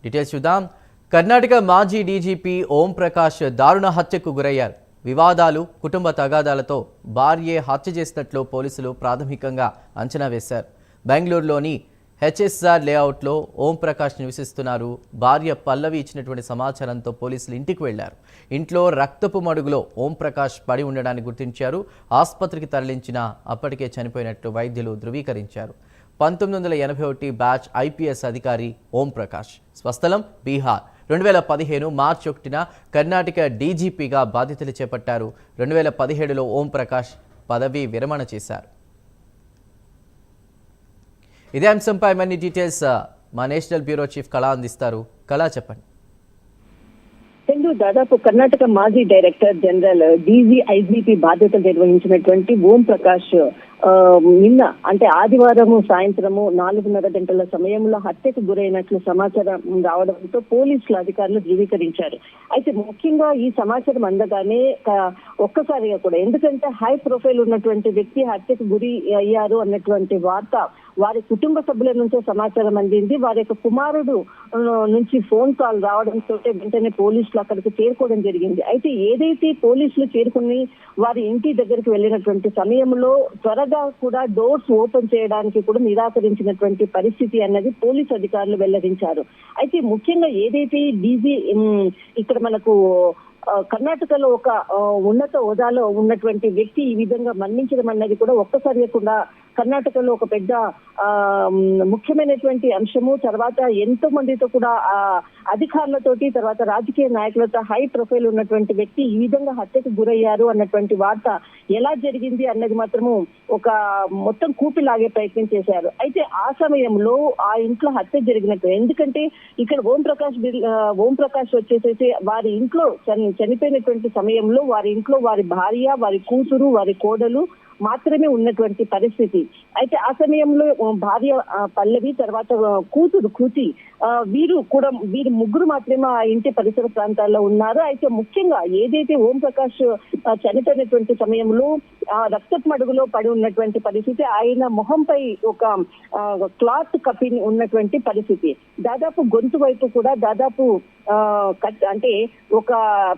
Details చూద్దాం. కర్ణాటక మాజీ DGP Om Prakash దారుణ హత్యకు గురయ్యారు. వివాదాలు, కుటుంబ తగాదాలతో భార్యే హత్య చేసినట్లు పోలీసులు ప్రాథమికంగా అంచనా వేశారు. బెంగళూరులోని హెచ్ఎస్ఆర్ లేఅవుట్లో ఓం ప్రకాష్ నివసిస్తున్నారు. భార్య పల్లవి ఇచ్చినటువంటి సమాచారంతో పోలీసులు ఇంటికి వెళ్లారు. ఇంట్లో రక్తపు మడుగులో ఓం ప్రకాష్ పడి ఉండడాన్ని గుర్తించారు. ఆసుపత్రికి తరలించిన అప్పటికే చనిపోయినట్లు వైద్యులు ధృవీకరించారు. 1981 బ్యాచ్ ఐపీఎస్ అధికారి ఓం ప్రకాష్. స్వస్థలం బీహార్. 2015 మార్చి 1న కర్ణాటక డీజీపీగా బాధ్యతలు చేపట్టారు. 2017లో ఓం ప్రకాష్ పదవీ విరమణ చేశారు. ఇదే అంశంపై మరిన్ని డీటెయిల్స్ మా నేషనల్ బ్యూరో చీఫ్ కళా అందిస్తారు. కళా, చెప్పండి. దాదాపు కర్ణాటక మాజీ డైరెక్టర్ జనరల్ డీజీఐజీపీ బాధ్యతలు నిర్వహించినటువంటి ఓం ప్రకాష్ నిన్న అంటే ఆదివారము సాయంత్రము 4:30 గంటల సమయంలో హత్యకు గురైనట్లు సమాచారం రావడంతో పోలీసులు అధికారులు ధృవీకరించారు. అయితే ముఖ్యంగా ఈ సమాచారం అందగానే ఒక్కసారిగా కూడా, ఎందుకంటే హై ప్రొఫైల్ ఉన్నటువంటి వ్యక్తి హత్యకు గురి అయ్యారు అన్నటువంటి వార్త వారి కుటుంబ సభ్యుల నుంచే సమాచారం అందింది. వారి యొక్క కుమారుడు నుంచి ఫోన్ కాల్ రావడంతో వెంటనే పోలీసులు అక్కడికి చేరుకోవడం జరిగింది. అయితే ఏదైతే పోలీసులు చేరుకుని వారి ఇంటి దగ్గరికి వెళ్ళినటువంటి సమయంలో త్వరగా కూడా డోర్స్ ఓపెన్ చేయడానికి కూడా నిరాకరించినటువంటి పరిస్థితి అన్నది పోలీసు అధికారులు వెల్లడించారు. అయితే ముఖ్యంగా ఏదైతే డీజీ ఇక్కడ మనకు కర్ణాటకలో ఒక ఉన్నత హోదాలో ఉన్నటువంటి వ్యక్తి ఈ విధంగా మరణించడం అన్నది కూడా ఒక్కసారి కూడా కర్ణాటకలో ఒక పెద్ద ముఖ్యమైనటువంటి అంశము. తర్వాత ఎంతో మందితో కూడా అధికారులతోటి, తర్వాత రాజకీయ నాయకులతో హై ప్రొఫైల్ ఉన్నటువంటి వ్యక్తి ఈ విధంగా హత్యకు గురయ్యారు అన్నటువంటి వార్త ఎలా జరిగింది అన్నది మాత్రము ఒక మొత్తం కూపిలాగే ప్రయత్నం చేశారు. అయితే ఆ సమయంలో ఆ ఇంట్లో హత్య జరిగినట్టు, ఎందుకంటే ఇక్కడ ఓం ప్రకాష్ వచ్చేసేసి వారి ఇంట్లో చనిపోయినటువంటి సమయంలో వారి ఇంట్లో వారి భార్య, వారి కూతురు, వారి కోడలు మాత్రమే ఉన్నటువంటి పరిస్థితి. అయితే ఆ సమయంలో భార్య పల్లవి, తర్వాత కూతురు కృతి, వీరు ముగ్గురు మాత్రమే ఆ ఇంటి పరిసర ప్రాంతాల్లో ఉన్నారు. అయితే ముఖ్యంగా ఏదైతే ఓం ప్రకాష్ చనిపోయినటువంటి సమయంలో రక్తపు మడుగులో పడి ఉన్నటువంటి పరిస్థితి, ఆయన మొహంపై ఒక క్లాత్ కప్పి ఉన్నటువంటి పరిస్థితి, దాదాపు గొంతు వైపు కూడా దాదాపు అంటే ఒక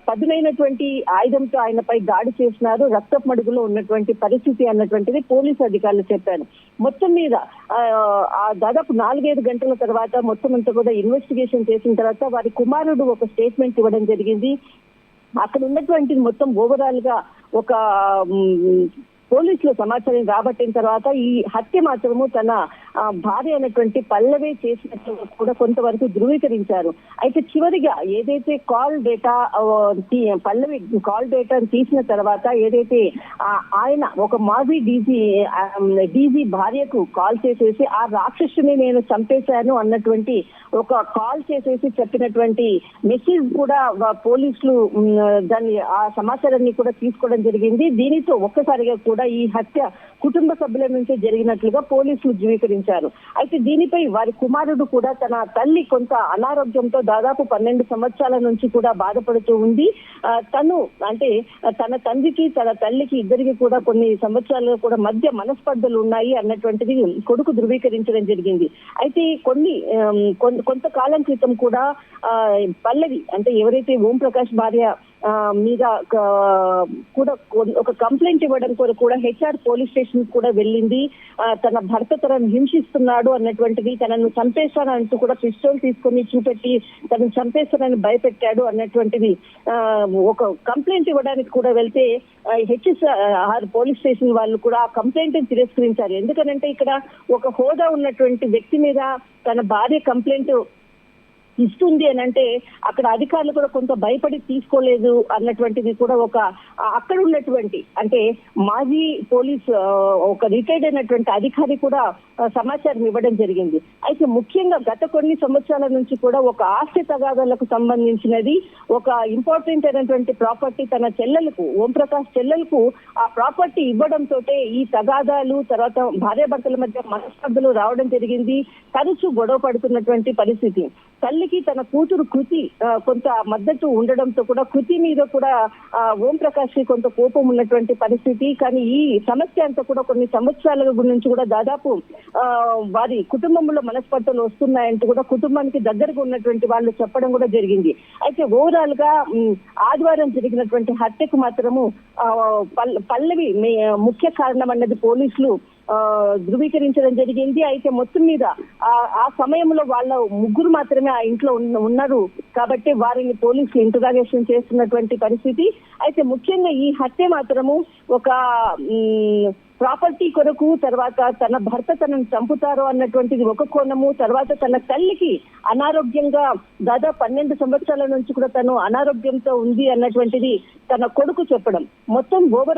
పదునైనటువంటి ఆయుధంతో ఆయనపై దాడి చేసినారు, రక్తపు మడుగులో ఉన్నటువంటి పరిస్థితి అన్నటువంటిది పోలీసు అధికారులు చెప్పారు. మొత్తం మీద దాదాపు 4-5 గంటల తర్వాత మొత్తం అంతా కూడా ఇన్వెస్టిగేషన్ చేసిన తర్వాత వారి కుమారుడు ఒక స్టేట్మెంట్ ఇవ్వడం జరిగింది. అక్కడ ఉన్నటువంటి మొత్తం ఓవరాల్ గా ఒక పోలీసులు సమాచారం రాబట్టిన తర్వాత ఈ హత్య మాత్రము తన భార్య అయినటువంటి పల్లవి చేసినట్లు కూడా కొంతవరకు ధృవీకరించారు. అయితే చివరిగా ఏదైతే పల్లవి కాల్ డేటా తీసిన తర్వాత ఏదైతే ఆయన ఒక మాజీ డీజీ భార్యకు కాల్ చేసేసి ఆ రాక్షసుని నేను చంపేశాను అన్నటువంటి ఒక కాల్ చేసేసి చెప్పినటువంటి మెసేజ్ కూడా పోలీసులు దాన్ని ఆ సమాచారాన్ని కూడా తీసుకోవడం జరిగింది. దీనితో ఒక్కసారిగా కూడా ఈ హత్య కుటుంబ సభ్యుల నుంచే జరిగినట్లుగా పోలీసులు ధృవీకరించారు. అయితే దీనిపై వారి కుమారుడు కూడా తన తల్లి కొంత అనారోగ్యంతో దాదాపు 12 సంవత్సరాల నుంచి కూడా బాధపడుతూ ఉంది. తను అంటే తన తండ్రికి తన తల్లికి ఇద్దరికి కూడా కొన్ని సంవత్సరాలుగా కూడా మధ్య మనస్పర్ధలు ఉన్నాయి అన్నటువంటిది కొడుకు ధృవీకరించడం జరిగింది. అయితే కొంతకాలం క్రితం కూడా పల్లవి అంటే ఎవరైతే ఓం ప్రకాష్ భార్య మీద కూడా ఒక కంప్లైంట్ ఇవ్వడం కొరకు కూడా హెచ్ఆర్ పోలీస్ స్టేషన్ కూడా వెళ్ళింది. తన భర్త తనను హింసిస్తున్నాడు అన్నటువంటిది, తనను చంపేస్తానంటూ కూడా పిస్టోల్ తీసుకొని చూపెట్టి తనను చంపేస్తానని భయపెట్టాడు అన్నటువంటిది ఒక కంప్లైంట్ ఇవ్వడానికి కూడా వెళ్తే హెచ్ఆర్ పోలీస్ స్టేషన్ వాళ్ళు కూడా ఆ కంప్లైంట్ తిరస్కరించారు. ఎందుకనంటే ఇక్కడ ఒక హోదా ఉన్నటువంటి వ్యక్తి మీద తన భార్య కంప్లైంట్ ఇస్తుంది అని అంటే అక్కడ అధికారులు కూడా కొంత భయపడి తీసుకోలేదు అన్నటువంటిది కూడా ఒక అక్కడ ఉన్నటువంటి అంటే మాజీ పోలీస్ ఒక రిటైర్డ్ అయినటువంటి అధికారి కూడా సమాచారం ఇవ్వడం జరిగింది. అయితే ముఖ్యంగా గత కొన్ని సంవత్సరాల నుంచి కూడా ఒక ఆస్తి తగాదాలకు సంబంధించినది ఒక ఇంపార్టెంట్ అయినటువంటి ప్రాపర్టీ తన చెల్లెలకు, ఓం ప్రకాష్ చెల్లెలకు ఆ ప్రాపర్టీ ఇవ్వడంతో ఈ తగాదాలు, తర్వాత భార్యాభర్తల మధ్య మనస్పర్ధలు రావడం జరిగింది. తరచూ గొడవ పడుతున్నటువంటి పరిస్థితి. తల్లికి తన కూతురు కృతి కొంత మద్దతు ఉండడంతో కూడా కృతి మీద కూడా ఓం ప్రకాష్ కి కొంత కోపం ఉన్నటువంటి పరిస్థితి. కానీ ఈ సమస్య అంతా కూడా కొన్ని సంవత్సరాల నుంచి కూడా దాదాపు వారి కుటుంబంలో మనస్పర్ధలు వస్తున్నాయంటూ కూడా కుటుంబానికి దగ్గరగా ఉన్నటువంటి వాళ్ళు చెప్పడం కూడా జరిగింది. అయితే ఓవరాల్ గా ఆదివారం జరిగినటువంటి హత్యకు మాత్రము పల్లవి ముఖ్య కారణం అన్నది పోలీసులు ధృవీకరించడం జరిగింది. అయితే మొత్తం మీద ఆ సమయంలో వాళ్ళ ముగ్గురు మాత్రమే ఆ ఇంట్లో ఉన్నారు కాబట్టి వారిని పోలీసులు ఇంటరాగేషన్ చేస్తున్నటువంటి పరిస్థితి. అయితే ముఖ్యంగా ఈ హత్య మాత్రము ఒక ప్రాపర్టీ కొరకు, తర్వాత తన భర్త తనను చంపుతారో అన్నటువంటిది ఒక కోణము, తర్వాత తన తల్లికి అనారోగ్యంగా దాదాపు 12 సంవత్సరాల నుంచి కూడా తను అనారోగ్యంతో ఉంది అన్నటువంటిది తన కొడుకు చెప్పడం. మొత్తం ఓవరాల్